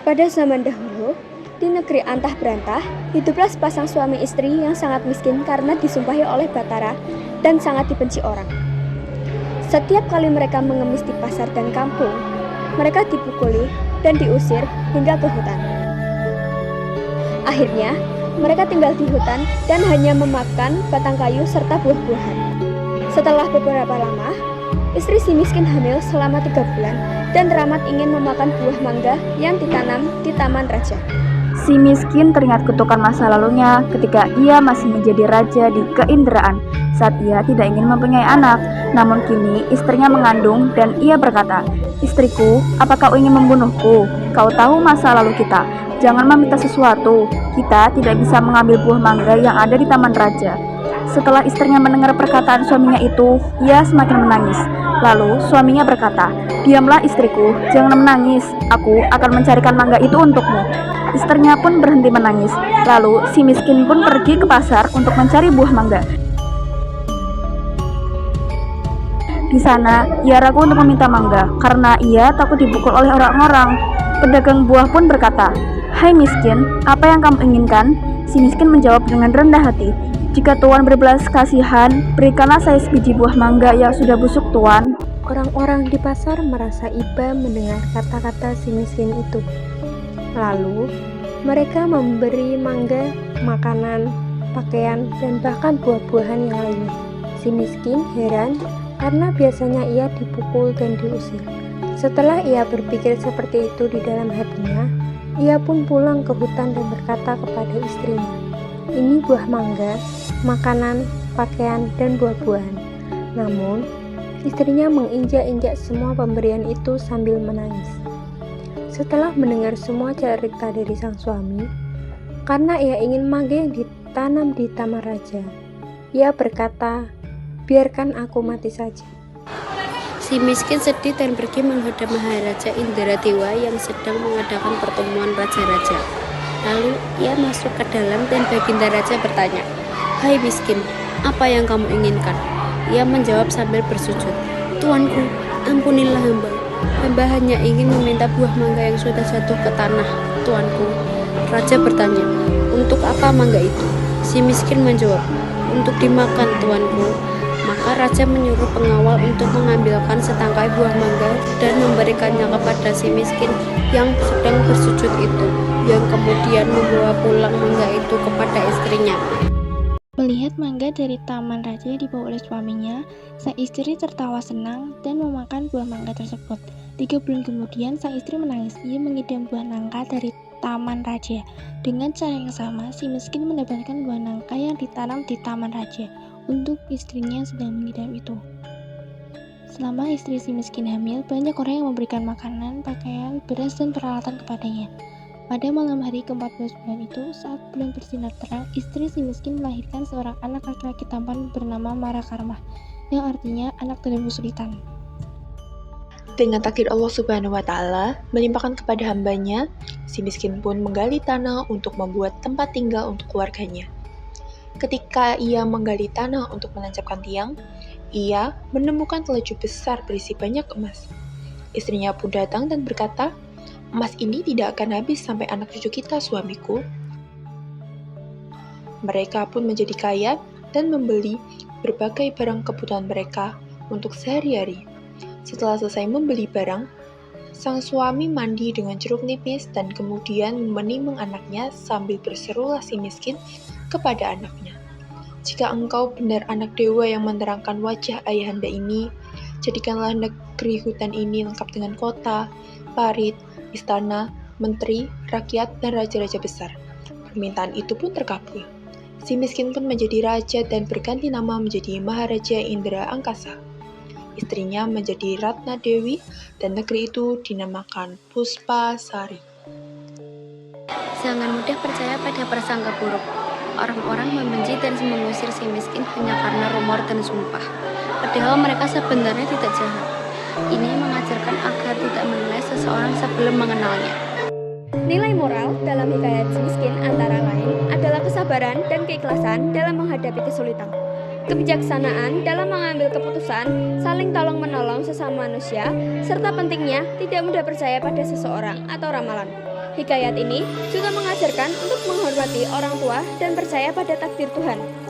Pada zaman dahulu, di negeri antah berantah, hiduplah sepasang suami istri yang sangat miskin karena disumpahi oleh Batara dan sangat dibenci orang. Setiap kali mereka mengemis di pasar dan kampung, mereka dipukuli dan diusir hingga ke hutan. Akhirnya, mereka tinggal di hutan dan hanya memakan batang kayu serta buah-buahan. Setelah beberapa lama, istri si miskin hamil selama 3 bulan dan teramat ingin memakan buah mangga yang ditanam di taman raja. Si miskin teringat kutukan masa lalunya ketika ia masih menjadi raja di Keinderaan saat ia tidak ingin mempunyai anak. Namun kini istrinya mengandung dan ia berkata, "Istriku, apa kau ingin membunuhku? Kau tahu masa lalu kita. Jangan meminta sesuatu. Kita tidak bisa mengambil buah mangga yang ada di taman raja." Setelah istrinya mendengar perkataan suaminya itu, ia semakin menangis. Lalu suaminya berkata, "Diamlah istriku, jangan menangis. Aku akan mencarikan mangga itu untukmu." Istrinya pun berhenti menangis. Lalu si miskin pun pergi ke pasar untuk mencari buah mangga. Di sana, ia ragu untuk meminta mangga karena ia takut dipukul oleh orang-orang. Pedagang buah pun berkata, "Hai miskin, apa yang kamu inginkan?" Si miskin menjawab dengan rendah hati, "Jika Tuan berbelas kasihan, berikanlah saya sebiji buah mangga yang sudah busuk, Tuan." Orang-orang di pasar merasa iba mendengar kata-kata si miskin itu. Lalu, mereka memberi mangga, makanan, pakaian, dan bahkan buah-buahan yang lainnya. Si miskin heran karena biasanya ia dipukul dan diusir. Setelah ia berpikir seperti itu di dalam hatinya, ia pun pulang ke hutan dan berkata kepada istrinya, "Ini buah mangga, makanan, pakaian, dan buah-buahan." Namun, istrinya menginjak-injak semua pemberian itu sambil menangis. Setelah mendengar semua cerita dari sang suami, karena ia ingin mangga yang ditanam di taman raja, ia berkata, "Biarkan aku mati saja." Si miskin sedih dan pergi menghadap Maharaja Indradewa yang sedang mengadakan pertemuan raja-raja. Lalu ia masuk ke dalam dan Baginda Raja bertanya, "Hai miskin, apa yang kamu inginkan?" Ia menjawab sambil bersujud, "Tuanku, ampunilah hamba. Hamba hanya ingin meminta buah mangga yang sudah jatuh ke tanah, Tuanku." Raja bertanya, "Untuk apa mangga itu?" Si miskin menjawab, "Untuk dimakan, Tuanku." Maka raja menyuruh pengawal untuk mengambilkan setangkai buah mangga dan memberikannya kepada si miskin yang sedang bersujud itu, yang kemudian membawa pulang mangga itu kepada istrinya. Melihat mangga dari taman raja yang dibawa oleh suaminya, sang istri tertawa senang dan memakan buah mangga tersebut. 3 bulan kemudian, sang istri menangis. Ia mengidam buah nangka dari taman raja. Dengan cara yang sama, si miskin mendapatkan buah nangka yang ditanam di taman raja untuk istrinya yang sedang mengidam itu. Selama istri si miskin hamil, banyak orang yang memberikan makanan, pakaian, beras, dan peralatan kepadanya. Pada malam hari ke-14 bulan itu, saat bulan bersinar terang, istri si miskin melahirkan seorang anak laki-laki tampan bernama Marakarma, yang artinya anak dalam kesulitan. Dengan takdir Allah Subhanahu wa Ta'ala melimpahkan kepada hambanya, si miskin pun menggali tanah untuk membuat tempat tinggal untuk keluarganya. Ketika ia menggali tanah untuk menancapkan tiang, ia menemukan telajuk besar berisi banyak emas. Istrinya pun datang dan berkata, "Emas ini tidak akan habis sampai anak cucu kita, suamiku." Mereka pun menjadi kaya dan membeli berbagai barang kebutuhan mereka untuk sehari-hari. Setelah selesai membeli barang, sang suami mandi dengan jeruk nipis dan kemudian menimang anaknya sambil berserulah si miskin kepada anaknya, "Jika engkau benar anak dewa yang menerangkan wajah ayahanda ini, jadikanlah negeri hutan ini lengkap dengan kota, parit, istana, menteri, rakyat, dan raja-raja besar." Permintaan itu pun terkabul. Si miskin pun menjadi raja dan berganti nama menjadi Maharaja Indra Angkasa. Istrinya menjadi Ratna Dewi dan negeri itu dinamakan Puspasari. Jangan mudah percaya pada prasangka buruk. Orang-orang membenci dan mengusir si miskin hanya karena rumor dan sumpah. Padahal mereka sebenarnya tidak jahat. Ini mengajarkan agar tidak menilai seseorang sebelum mengenalnya. Nilai moral dalam hikayat si miskin antara lain adalah kesabaran dan keikhlasan dalam menghadapi kesulitan, kebijaksanaan dalam mengambil keputusan, saling tolong-menolong sesama manusia, serta pentingnya tidak mudah percaya pada seseorang atau ramalan. Hikayat ini juga mengajarkan untuk menghormati orang tua dan percaya pada takdir Tuhan.